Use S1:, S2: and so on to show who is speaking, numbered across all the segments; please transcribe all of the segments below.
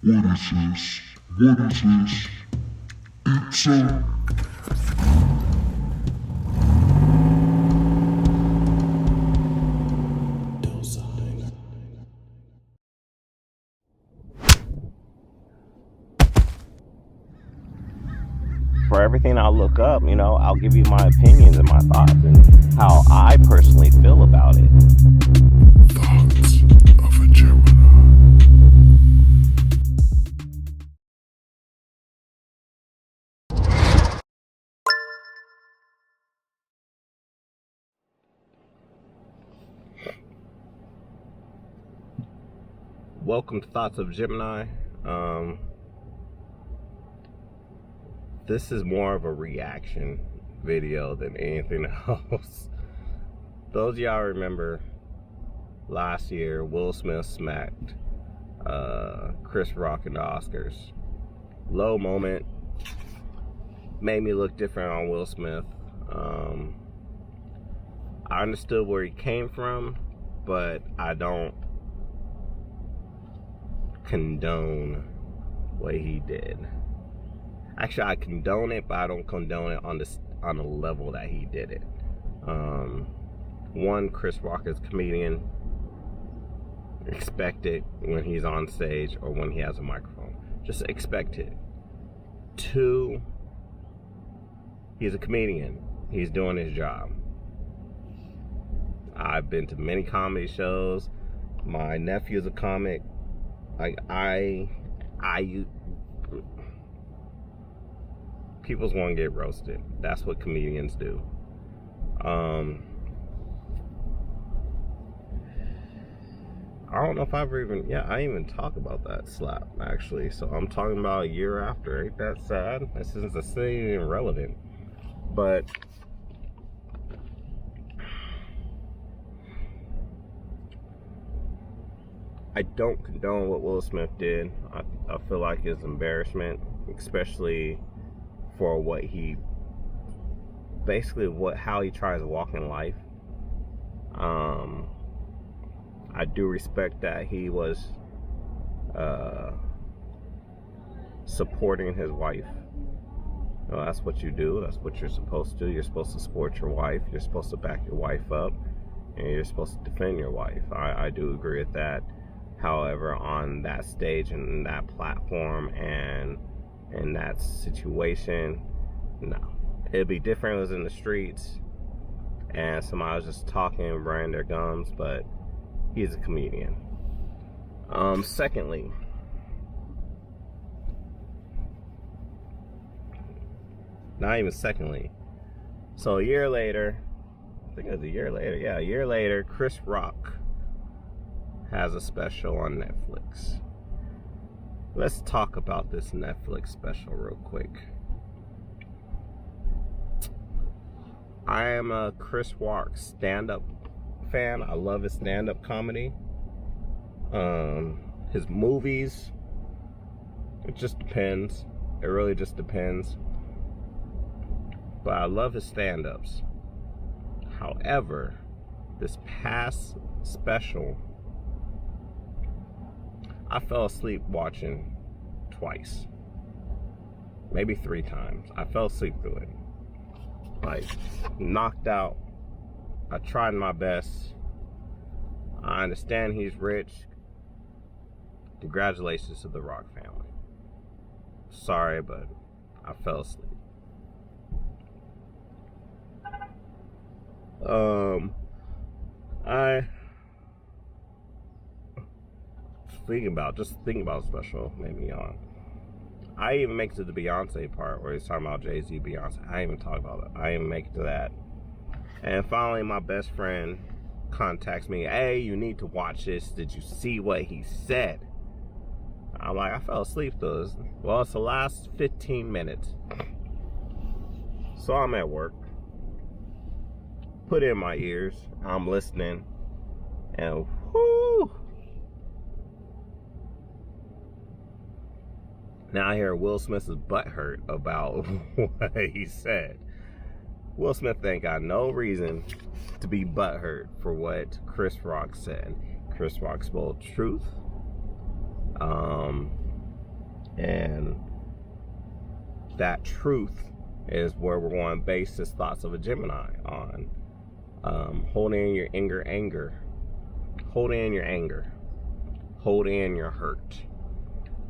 S1: What is this? What is this? It's a...
S2: For everything I look up, I'll give you my opinions and my thoughts and how I personally feel about it.
S1: Thoughts of a Gemini.
S2: Welcome to Thoughts of Gemini. This is more of a reaction video than anything else. Those of y'all remember last year, Will Smith smacked Chris Rock in the Oscars. Low moment. Made me look different on Will Smith. I understood where he came from, but I don't condone what he did. Actually, I condone it, but I don't condone it on the level that he did it. One, Chris Rock is a comedian. Expect it when he's on stage or when he has a microphone. Just expect it. Two, he's a comedian. He's doing his job. I've been to many comedy shows. My nephew's a comic. People's want to get roasted. That's what comedians do. I don't know if I even talk about that slap, actually. So I'm talking about a year after. Ain't that sad? This isn't even relevant. But I don't condone what Will Smith did. I feel like it's embarrassment, especially for what he how he tries to walk in life. I do respect that he was supporting his wife. That's what you do. That's what you're supposed to do. You're supposed to support your wife. You're supposed to back your wife up, and you're supposed to defend your wife. I do agree with that. However, on that stage and that platform and in that situation, no. It'd be different if it was in the streets and somebody was just talking and burning their gums, but he's a comedian. Secondly, not even secondly. So a year later, I think it was a year later, Chris Rock has a special on Netflix. Let's talk about this Netflix special real quick. I am a Chris Rock stand-up fan. I love his stand-up comedy. His movies, it just depends. It really just depends. But I love his stand-ups. However, this past special, I fell asleep watching twice. Maybe 3 times. I fell asleep through it. Like, knocked out. I tried my best. I understand he's rich. Congratulations to the Rock family. Sorry, but I fell asleep. Just thinking about special made me yawn. I even make it to the Beyonce part where he's talking about Jay-Z, Beyonce. I didn't even talk about it. I didn't even make it to that. And finally, my best friend contacts me. Hey, you need to watch this. Did you see what he said? I'm like, I fell asleep though. Well, it's the last 15 minutes. So I'm at work. Put in my ears. I'm listening. And whoo! Now I hear Will Smith's butthurt about what he said. Will Smith ain't got no reason to be butthurt for what Chris Rock said. Chris Rock spoke truth. And that truth is where we're going to base this thoughts of a Gemini on. Holding in your anger. Hold in your anger. Hold in your hurt.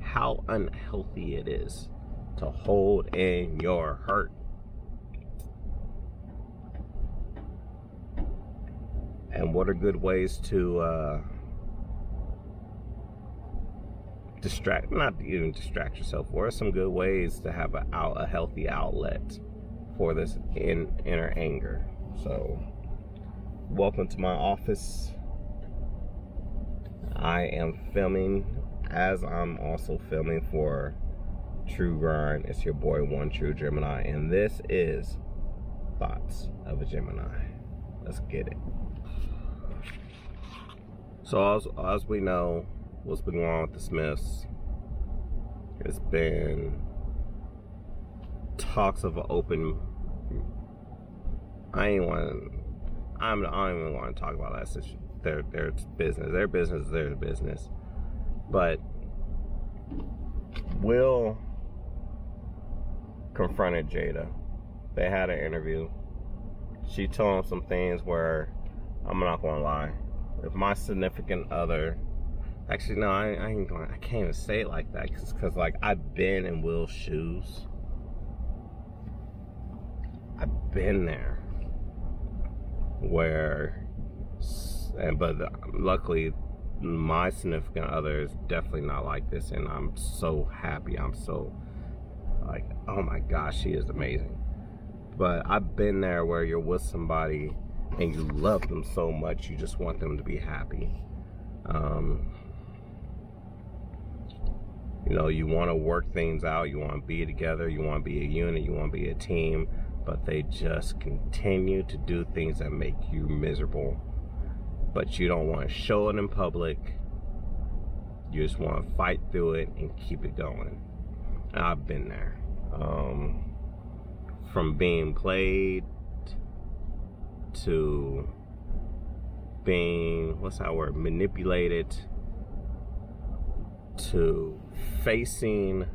S2: How unhealthy it is to hold in your hurt. And what are good ways to not even distract yourself? What are some good ways to have a healthy outlet for this inner anger? So, welcome to my office. I am filming as I'm also filming for True Grind. It's your boy, One True Gemini, and this is Thoughts of a Gemini. Let's get it. So as we know, what's been going on with the Smiths, it's been talks of an open. I don't even want to talk about that. It's their business. Their business is their business. But Will confronted Jada. They had an interview. She told him some things where, I'm not gonna lie, if my significant other, actually no, I can't even say it like that, because like I've been in Will's shoes. I've been there but luckily my significant other is definitely not like this, and I'm so happy. I'm so like, oh my gosh, she is amazing. But I've been there where you're with somebody and you love them so much, you just want them to be happy. You know, you want to work things out, you want to be together, you want to be a unit, you want to be a team, but they just continue to do things that make you miserable. But you don't want to show it in public. You just want to fight through it and keep it going. And I've been there. From being played to being, manipulated, to facing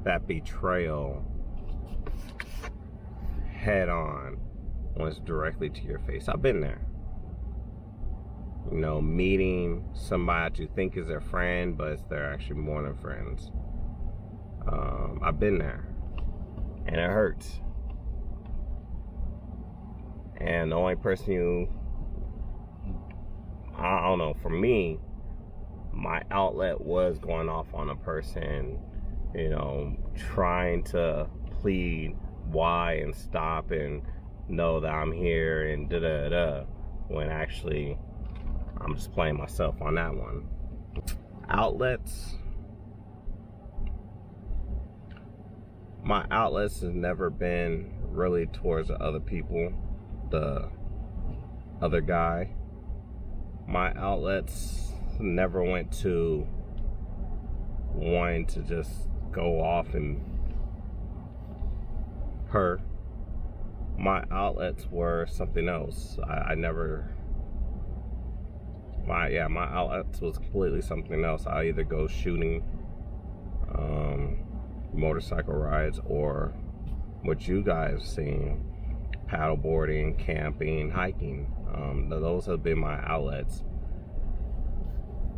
S2: that betrayal head on when it's directly to your face. I've been there. You know, meeting somebody that you think is their friend, but they're actually more than friends. I've been there, and it hurts. And the only person I don't know, for me, my outlet was going off on a person, you know, trying to plead why and stop and know that I'm here and da-da-da, when actually I'm just playing myself on that one. Outlets. My outlets has never been really towards the other people, the other guy. My outlets never went to wanting to just go off and her. My outlets were something else. My outlets was completely something else. I either go shooting, motorcycle rides, or what you guys seen, paddleboarding, camping, hiking. Those have been my outlets.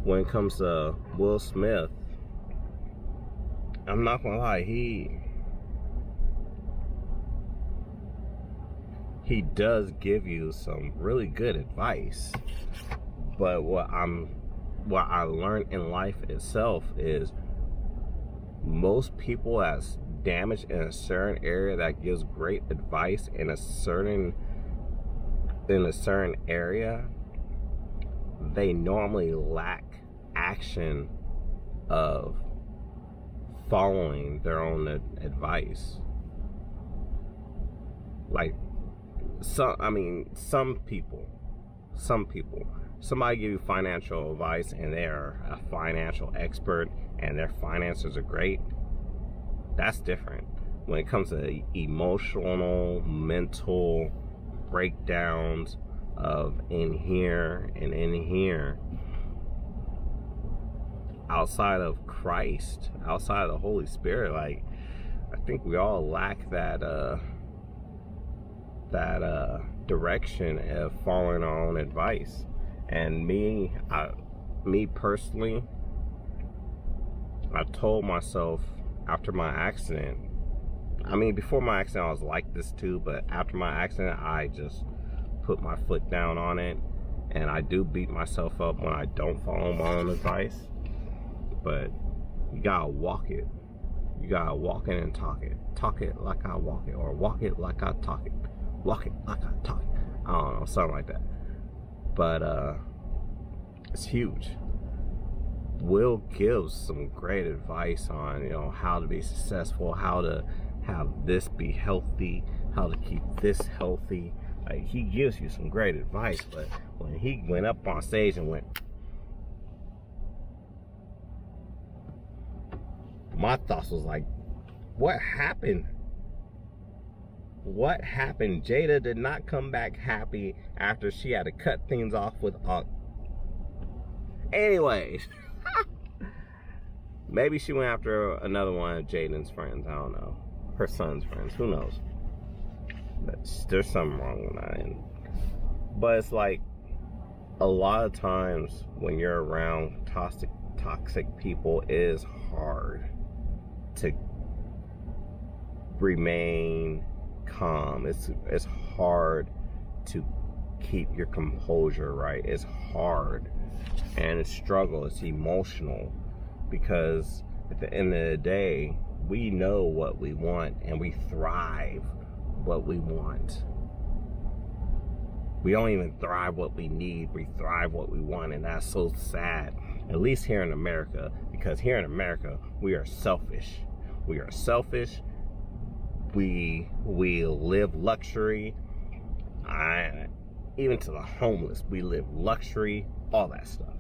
S2: When it comes to Will Smith, I'm not gonna lie, he does give you some really good advice, but what I learned in life itself is most people that's damaged in a certain area that gives great advice in a certain area, they normally lack action of following their own advice. Like some people, somebody give you financial advice and they're a financial expert and their finances are great. That's different. When it comes to emotional, mental breakdowns of in here and in here, outside of Christ, outside of the Holy Spirit, like, I think we all lack that direction of following our own advice. And me personally, I told myself after my accident, I mean, before my accident I was like this too, but after my accident I just put my foot down on it, and I do beat myself up when I don't follow my own advice. But you gotta walk it. You gotta walk it and talk it. Talk it like I walk it, or walk it like I talk it. Walk it like I talk it. I don't know, something like that. But it's huge. Will gives some great advice on, you know, how to be successful, how to have this be healthy, how to keep this healthy. Like, he gives you some great advice, but when he went up on stage and went, my thoughts was like, what happened? What happened? Jada did not come back happy after she had to cut things off with anyways. Maybe she went after another one of Jaden's friends. I don't know. Her son's friends. Who knows? But there's something wrong with that. But it's like, a lot of times when you're around toxic people, it is hard to remain calm. It's hard to keep your composure, right? It's hard, and it's struggle. It's emotional, because at the end of the day, we know what we want, and we thrive what we want. We don't even thrive what we need. We thrive what we want, and that's so sad. At least here in America, because here in America, we are selfish. We are selfish. We live luxury. Even to the homeless, we live luxury. All that stuff.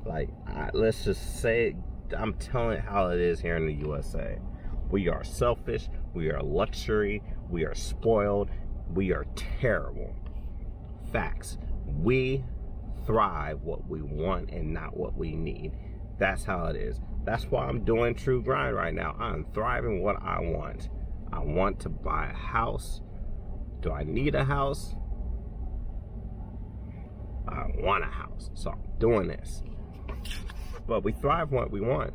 S2: Like, let's just say, I'm telling it how it is here in the USA. We are selfish. We are luxury. We are spoiled. We are terrible. Facts. We thrive what we want and not what we need. That's how it is. That's why I'm doing True Grind right now. I'm thriving what I want. I want to buy a house. Do I need a house? I want a house. So I'm doing this. But we thrive what we want.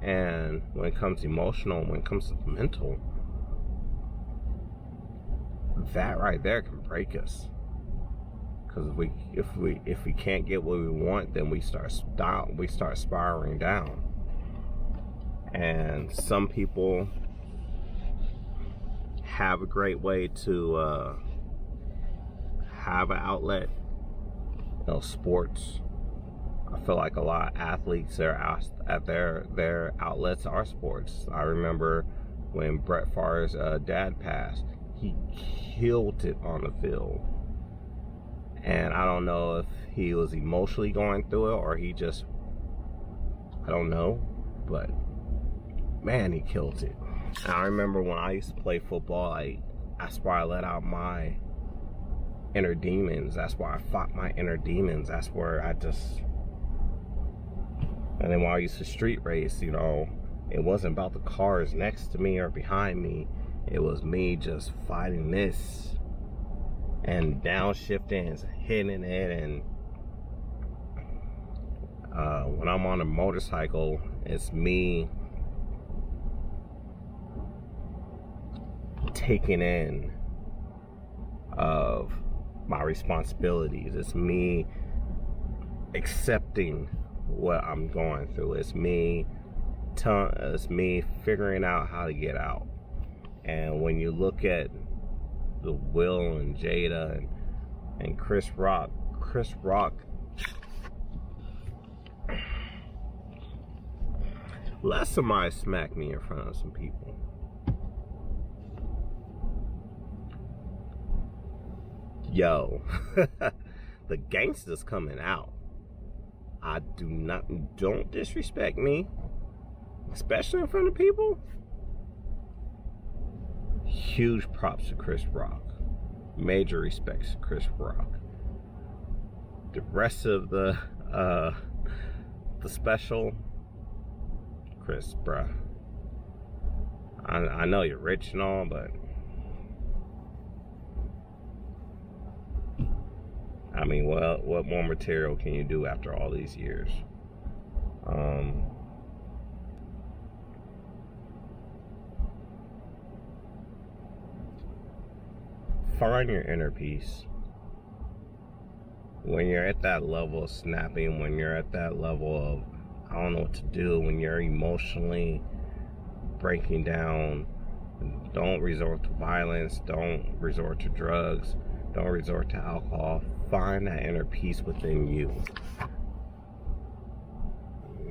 S2: And when it comes to emotional, when it comes to mental, that right there can break us. Because if we can't get what we want, then we start spiraling down. And some people have a great way to have an outlet. You know, sports. I feel like a lot of athletes, their outlets are sports. I remember when Brett Favre's dad passed, he killed it on the field. And I don't know if he was emotionally going through it or he just, I don't know, but man, he killed it. And I remember when I used to play football, that's where I let out my inner demons. That's where I fought my inner demons. That's where I just, and then when I used to street race, you know, it wasn't about the cars next to me or behind me. It was me just fighting this and downshifting and hitting it. And when I'm on a motorcycle, it's me taking in of my responsibilities. It's me accepting what I'm going through. It's me figuring out how to get out. And when you look at the Will and Jada and Chris Rock, let somebody smack me in front of some people. Yo, the gangster's coming out. Don't disrespect me, especially in front of people. Huge props to Chris Rock. Major respects to Chris Rock. The rest of the special, Chris, bruh. I know you're rich and all, but I mean, what more material can you do after all these years? Find your inner peace. When you're at that level of snapping, when you're at that level of I don't know what to do, when you're emotionally breaking down, don't resort to violence, don't resort to drugs, don't resort to alcohol. Find that inner peace within you.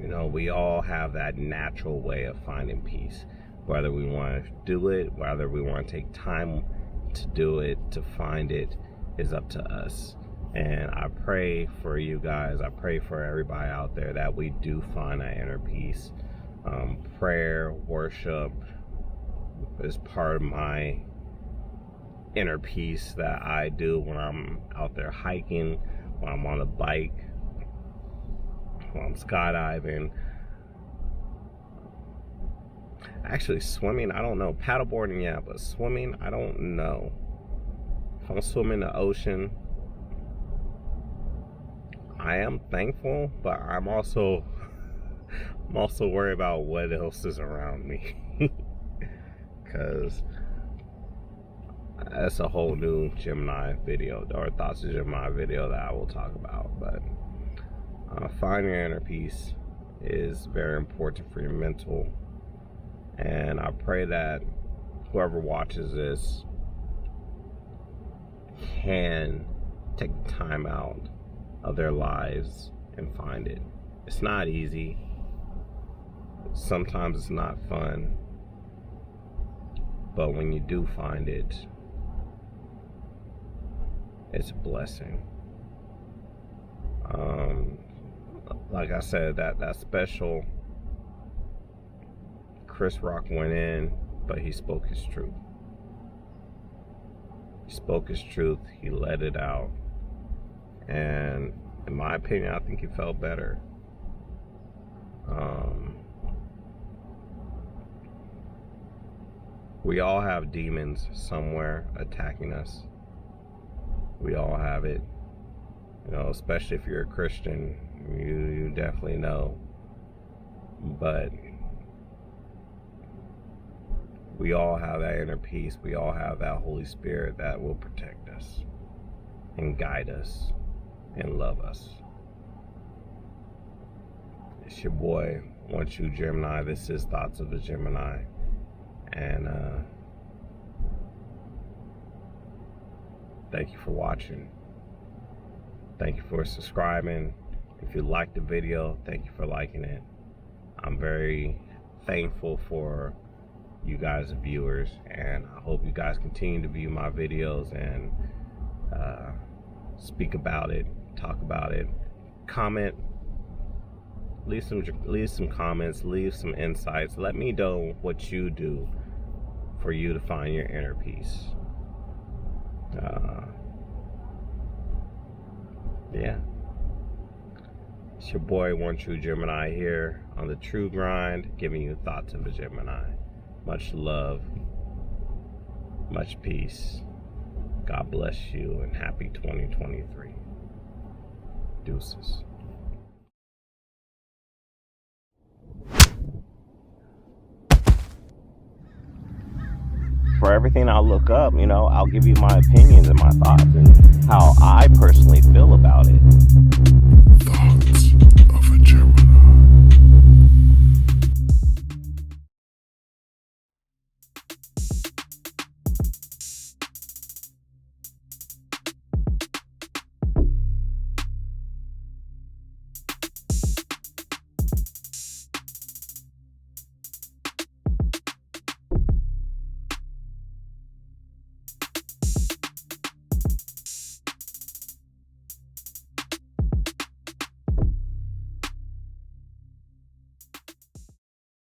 S2: You know, we all have that natural way of finding peace. Whether we want to do it, whether we want to take time to do it, to find it, is up to us. And I pray for you guys, I pray for everybody out there that we do find that inner peace. Prayer, worship is part of my inner peace that I do when I'm out there hiking, when I'm on a bike, when I'm skydiving. Actually, swimming, I don't know. Paddleboarding, yeah, but swimming, I don't know. If I'm swimming the ocean, I am thankful, but I'm also worried about what else is around me. Because that's a whole new Gemini video, or Thoughts of Gemini video that I will talk about. But finding your inner peace is very important for your mental. And I pray that whoever watches this can take the time out of their lives and find it. It's not easy. Sometimes it's not fun. But when you do find it, it's a blessing. Like I said, that special, Chris Rock went in, but he spoke his truth. He spoke his truth. He let it out. And in my opinion, I think he felt better. We all have demons somewhere attacking us. We all have it. You know, especially if you're a Christian, you definitely know. But we all have that inner peace. We all have that Holy Spirit that will protect us and guide us and love us. It's your boy, One True Gemini. This is Thoughts of a Gemini. And thank you for watching. Thank you for subscribing. If you liked the video, thank you for liking it. I'm very thankful for you guys, the viewers, and I hope you guys continue to view my videos and speak about it, talk about it, comment, leave some comments, leave some insights. Let me know what you do for you to find your inner peace. Yeah. It's your boy, One True Gemini, here on the True Grind, giving you Thoughts of a Gemini. Much love, much peace. God bless you, and happy 2023. Deuces. For everything I look up, you know, I'll give you my opinions and my thoughts and how I personally feel about it.